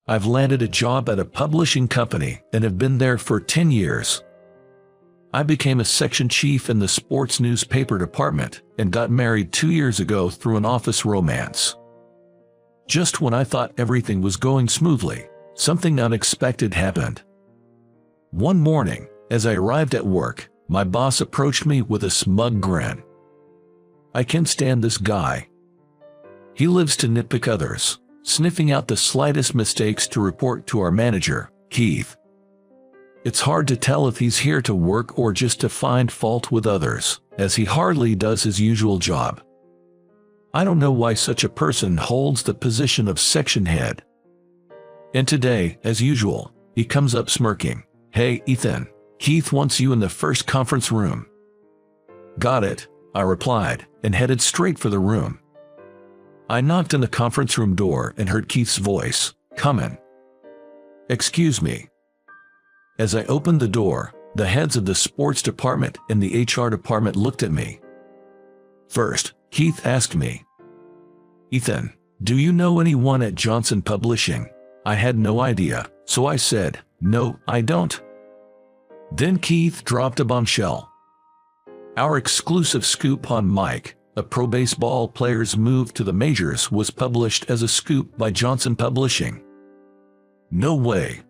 I've landed a job at a publishing company and have been there for 10 years. I became a section chief in the sports newspaper department and got married 2 years ago through an office romance. Just when I thought everything was going smoothly, something unexpected happened. One morning, as I arrived at work, my boss approached me with a smug grin. I can't stand this guy. He lives to nitpick others, sniffing out the slightest mistakes to report to our manager, Keith. It's hard to tell if he's here to work or just to find fault with others, as he hardly does his usual job. I don't know why such a person holds the position of section head. And today, as usual, he comes up smirking. "Hey, Ethan, Keith wants you in the first conference room." "Got it," I replied, and headed straight for the room. I knocked on the conference room door and heard Keith's voice, "Come in." "Excuse me." As I opened the door, the heads of the sports department and the HR department looked at me. First, Keith asked me, "Ethan, do you know anyone at Johnson Publishing?" I had no idea, so I said, "No, I don't." Then Keith dropped a bombshell. Our exclusive scoop on Mike, a pro baseball player's move to the majors, was published as a scoop by Johnson Publishing. No way.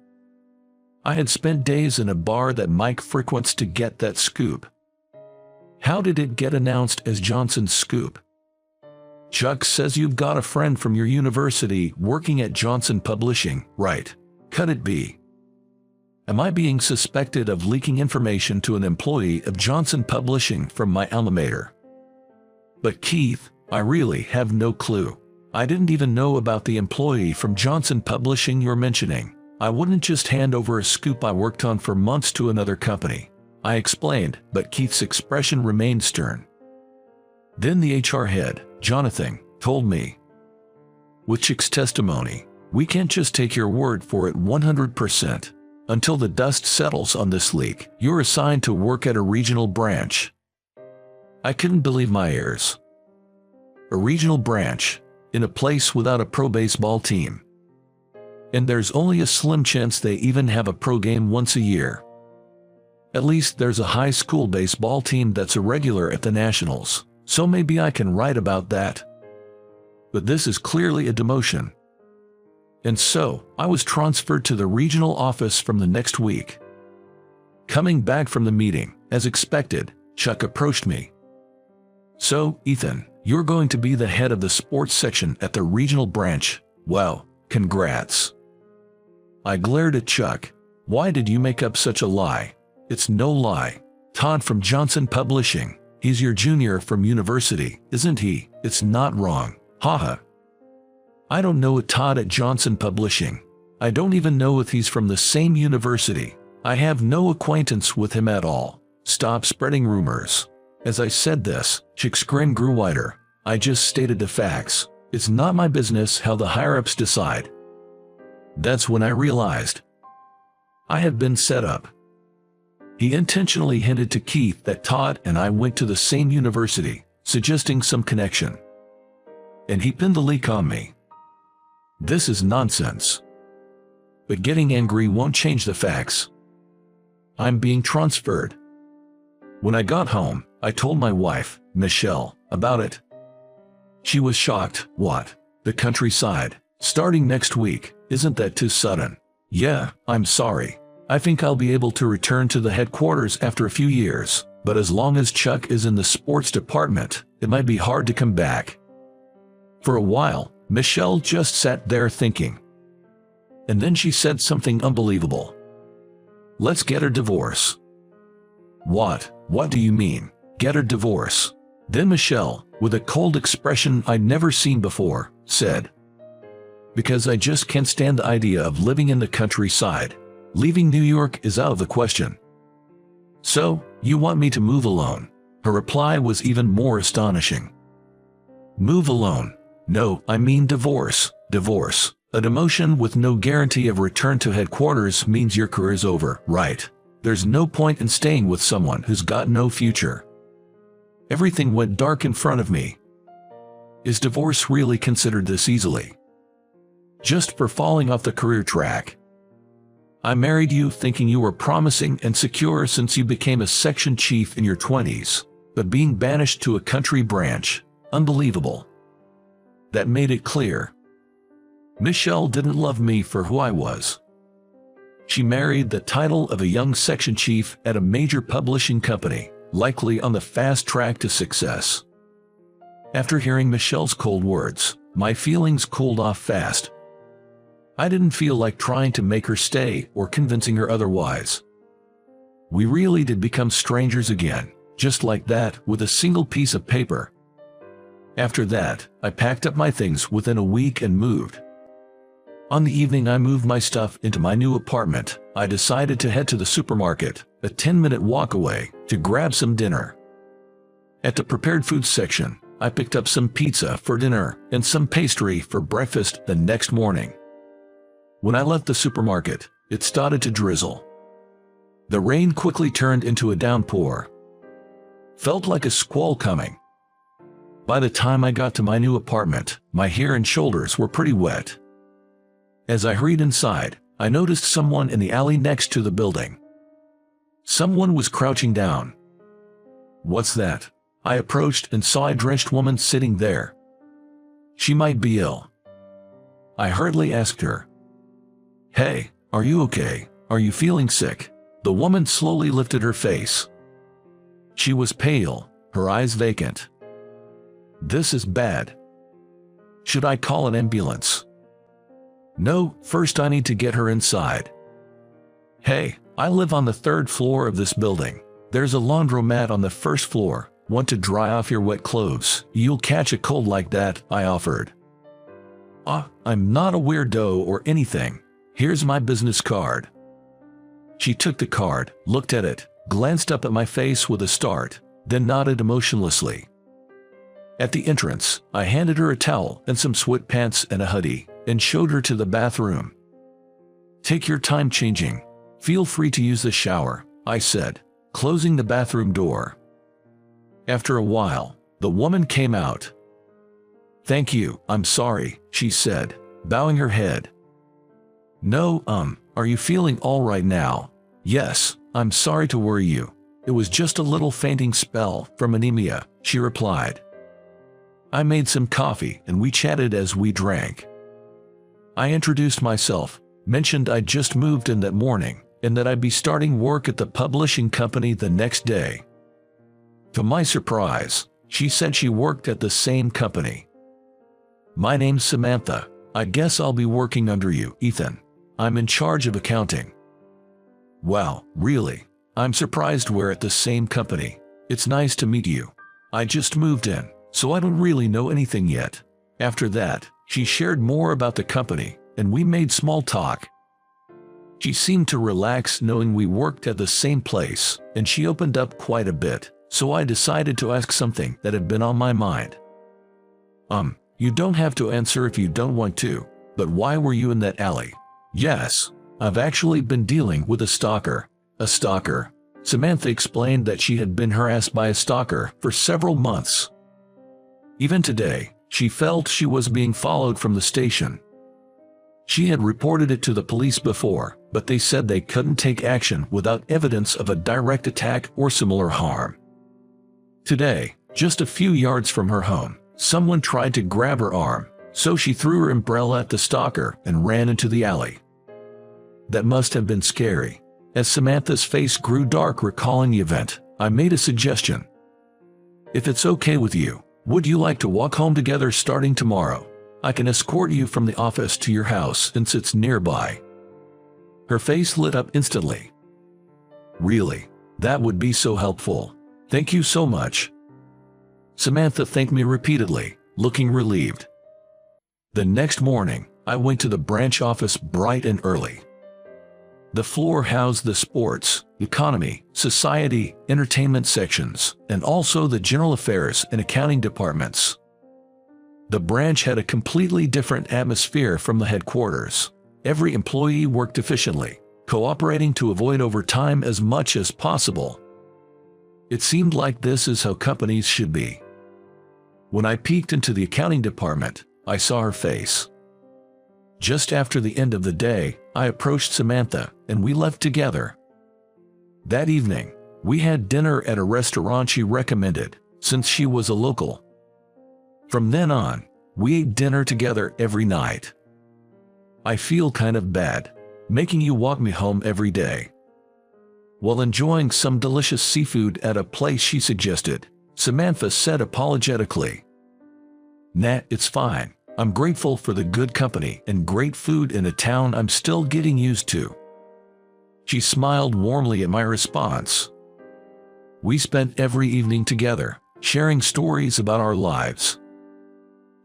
I had spent days in a bar that Mike frequents to get that scoop. How did it get announced as Johnson's scoop? "Chuck says you've got a friend from your university working at Johnson Publishing, right? Could it be? Am I being suspected of leaking information to an employee of Johnson Publishing from my alma mater?" "But Keith, I really have no clue. I didn't even know about the employee from Johnson Publishing you're mentioning. I wouldn't just hand over a scoop I worked on for months to another company," I explained, but Keith's expression remained stern. Then the HR head, Jonathan, told me, "With Chick's testimony, we can't just take your word for it 100%. Until the dust settles on this leak, you're assigned to work at a regional branch." I couldn't believe my ears. A regional branch, in a place without a pro baseball team. And there's only a slim chance they even have a pro game once a year. At least there's a high school baseball team that's a regular at the Nationals, so maybe I can write about that. But this is clearly a demotion. And so, I was transferred to the regional office from the next week. Coming back from the meeting, as expected, Chuck approached me. "So, Ethan, you're going to be the head of the sports section at the regional branch. Well, congrats." I glared at Chuck. "Why did you make up such a lie?" "It's no lie. Todd from Johnson Publishing. He's your junior from university, isn't he? It's not wrong. Haha." "I don't know a Todd at Johnson Publishing. I don't even know if he's from the same university. I have no acquaintance with him at all. Stop spreading rumors." As I said this, Chick's grin grew wider. "I just stated the facts. It's not my business how the higher-ups decide." That's when I realized I had been set up. He intentionally hinted to Keith that Todd and I went to the same university, suggesting some connection. And he pinned the leak on me. This is nonsense. But getting angry won't change the facts. I'm being transferred. When I got home, I told my wife, Michelle, about it. She was shocked. "What? The countryside? Starting next week? Isn't that too sudden?" "Yeah, I'm sorry. I think I'll be able to return to the headquarters after a few years, but as long as Chuck is in the sports department, it might be hard to come back." For a while, Michelle just sat there thinking. And then she said something unbelievable. "Let's get a divorce." "What? What do you mean, get a divorce?" Then Michelle, with a cold expression I'd never seen before, said, "Because I just can't stand the idea of living in the countryside. Leaving New York is out of the question." "So, you want me to move alone?" Her reply was even more astonishing. "Move alone? No, I mean divorce. Divorce. A demotion with no guarantee of return to headquarters means your career's over, right? There's no point in staying with someone who's got no future." Everything went dark in front of me. Is divorce really considered this easily? just for falling off the career track. I married you thinking you were promising and secure since you became a section chief in your 20s, but being banished to a country branch, unbelievable. That made it clear. Michelle didn't love me for who I was. She married the title of a young section chief at a major publishing company, likely on the fast track to success. After hearing Michelle's cold words, my feelings cooled off fast. I didn't feel like trying to make her stay or convincing her otherwise. We really did become strangers again, just like that, with a single piece of paper. After that, I packed up my things within a week and moved. On the evening I moved my stuff into my new apartment, I decided to head to the supermarket, a 10-minute walk away, to grab some dinner. At the prepared foods section, I picked up some pizza for dinner and some pastry for breakfast the next morning. When I left the supermarket, it started to drizzle. The rain quickly turned into a downpour. Felt like a squall coming. By the time I got to my new apartment, my hair and shoulders were pretty wet. As I hurried inside, I noticed someone in the alley next to the building. Someone was crouching down. "What's that?" I approached and saw a drenched woman sitting there. She might be ill. I hurriedly asked her, "Hey, are you okay? Are you feeling sick?" The woman slowly lifted her face. She was pale, her eyes vacant. "This is bad. Should I call an ambulance?" "No, first I need to get her inside." "Hey, I live on the 3rd floor of this building. There's a laundromat on the 1st floor. Want to dry off your wet clothes? You'll catch a cold like that," I offered. I'm not a weirdo or anything. Here's my business card." She took the card, looked at it, glanced up at my face with a start, then nodded emotionlessly. At the entrance, I handed her a towel and some sweatpants and a hoodie, and showed her to the bathroom. "Take your time changing. Feel free to use the shower," I said, closing the bathroom door. After a while, the woman came out. "Thank you, I'm sorry," she said, bowing her head. "No, are you feeling all right now?" "Yes, I'm sorry to worry you. It was just a little fainting spell from anemia," she replied. I made some coffee and we chatted as we drank. I introduced myself, mentioned I'd just moved in that morning, and that I'd be starting work at the publishing company the next day. To my surprise, she said she worked at the same company. "My name's Samantha. I guess I'll be working under you, Ethan. I'm in charge of accounting." "Wow, really? I'm surprised we're at the same company. It's nice to meet you. I just moved in, so I don't really know anything yet." After that, she shared more about the company, and we made small talk. She seemed to relax knowing we worked at the same place, and she opened up quite a bit, so I decided to ask something that had been on my mind. You don't have to answer if you don't want to, but why were you in that alley?" "Yes, I've actually been dealing with a stalker." "A stalker?" Samantha explained that she had been harassed by a stalker for several months. Even today, she felt she was being followed from the station. She had reported it to the police before, but they said they couldn't take action without evidence of a direct attack or similar harm. Today, just a few yards from her home, someone tried to grab her arm, so she threw her umbrella at the stalker and ran into the alley. That must have been scary. As Samantha's face grew dark recalling the event, I made a suggestion. "If it's okay with you, would you like to walk home together starting tomorrow? I can escort you from the office to your house since it's nearby." Her face lit up instantly. "Really? That would be so helpful. Thank you so much." Samantha thanked me repeatedly, looking relieved. The next morning, I went to the branch office bright and early. The floor housed the sports, economy, society, entertainment sections, and also the general affairs and accounting departments. The branch had a completely different atmosphere from the headquarters. Every employee worked efficiently, cooperating to avoid overtime as much as possible. It seemed like this is how companies should be. When I peeked into the accounting department, I saw her face. Just after the end of the day, I approached Samantha, and we left together. That evening, we had dinner at a restaurant she recommended, since she was a local. From then on, we ate dinner together every night. I feel kind of bad, making you walk me home every day. While enjoying some delicious seafood at a place she suggested, Samantha said apologetically, "Nat, it's fine. I'm grateful for the good company and great food in a town I'm still getting used to." She smiled warmly at my response. We spent every evening together, sharing stories about our lives.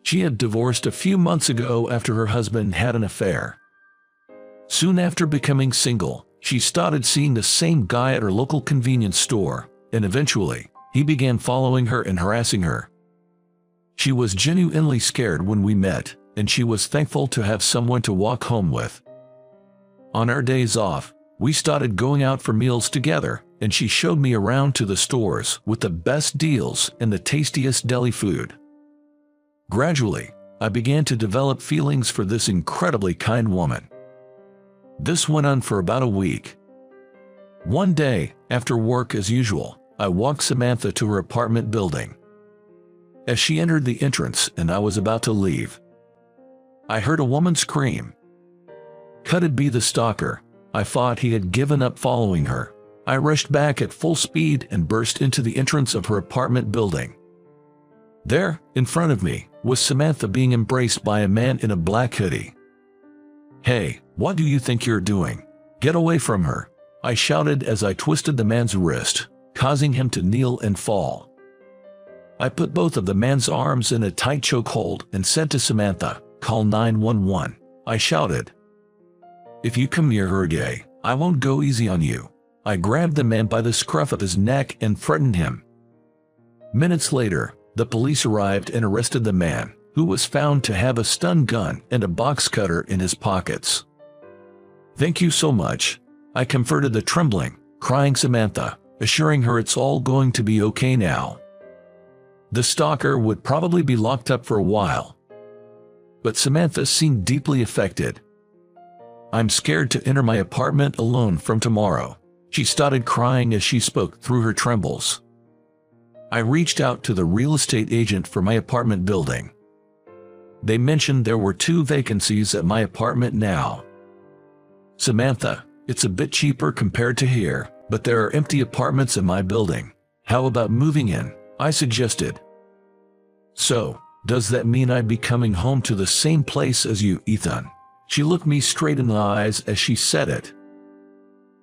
She had divorced a few months ago after her husband had an affair. Soon after becoming single, she started seeing the same guy at her local convenience store, and eventually, he began following her and harassing her. She was genuinely scared when we met, and she was thankful to have someone to walk home with. On our days off, we started going out for meals together, and she showed me around to the stores with the best deals and the tastiest deli food. Gradually, I began to develop feelings for this incredibly kind woman. This went on for about a week. One day, after work as usual, I walked Samantha to her apartment building. As she entered the entrance and I was about to leave, I heard a woman scream. Could it be the stalker? I thought he had given up following her. I rushed back at full speed and burst into the entrance of her apartment building. There, in front of me, was Samantha being embraced by a man in a black hoodie. "Hey, what do you think you're doing? Get away from her!" I shouted as I twisted the man's wrist, causing him to kneel and fall. I put both of the man's arms in a tight chokehold and said to Samantha, "Call 911. I shouted. "If you come near her again, I won't go easy on you." I grabbed the man by the scruff of his neck and threatened him. Minutes later, the police arrived and arrested the man, who was found to have a stun gun and a box cutter in his pockets. "Thank you so much," I comforted the trembling, crying Samantha, assuring her it's all going to be okay now. The stalker would probably be locked up for a while. But Samantha seemed deeply affected. "I'm scared to enter my apartment alone from tomorrow." She started crying as she spoke through her trembles. I reached out to the real estate agent for my apartment building. They mentioned there were 2 vacancies at my apartment now. "Samantha, it's a bit cheaper compared to here, but there are empty apartments in my building. How about moving in?" I suggested. "So, does that mean I'd be coming home to the same place as you, Ethan?" She looked me straight in the eyes as she said it.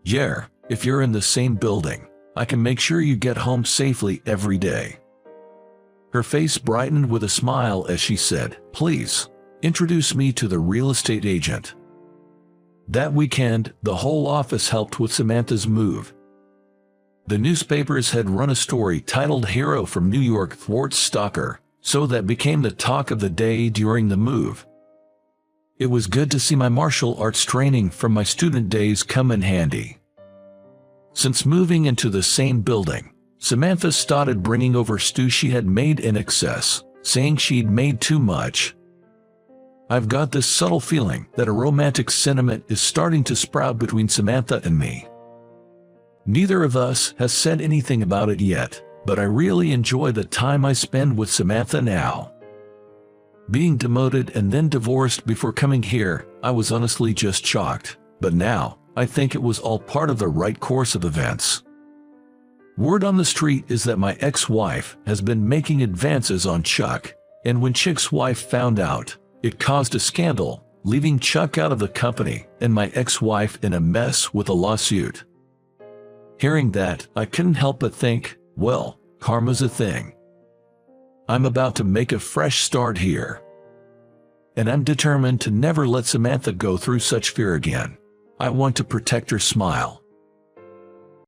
"Yeah, if you're in the same building, I can make sure you get home safely every day." Her face brightened with a smile as she said, "Please, introduce me to the real estate agent." That weekend, the whole office helped with Samantha's move. The newspapers had run a story titled "Hero from New York Thwarts Stalker," so that became the talk of the day during the move. It was good to see my martial arts training from my student days come in handy. Since moving into the same building, Samantha started bringing over stew she had made in excess, saying she'd made too much. I've got this subtle feeling that a romantic sentiment is starting to sprout between Samantha and me. Neither of us has said anything about it yet, but I really enjoy the time I spend with Samantha now. Being demoted and then divorced before coming here, I was honestly just shocked, but now, I think it was all part of the right course of events. Word on the street is that my ex-wife has been making advances on Chuck, and when Chick's wife found out, it caused a scandal, leaving Chuck out of the company and my ex-wife in a mess with a lawsuit. Hearing that, I couldn't help but think, well, karma's a thing. I'm about to make a fresh start here. And I'm determined to never let Samantha go through such fear again. I want to protect her smile,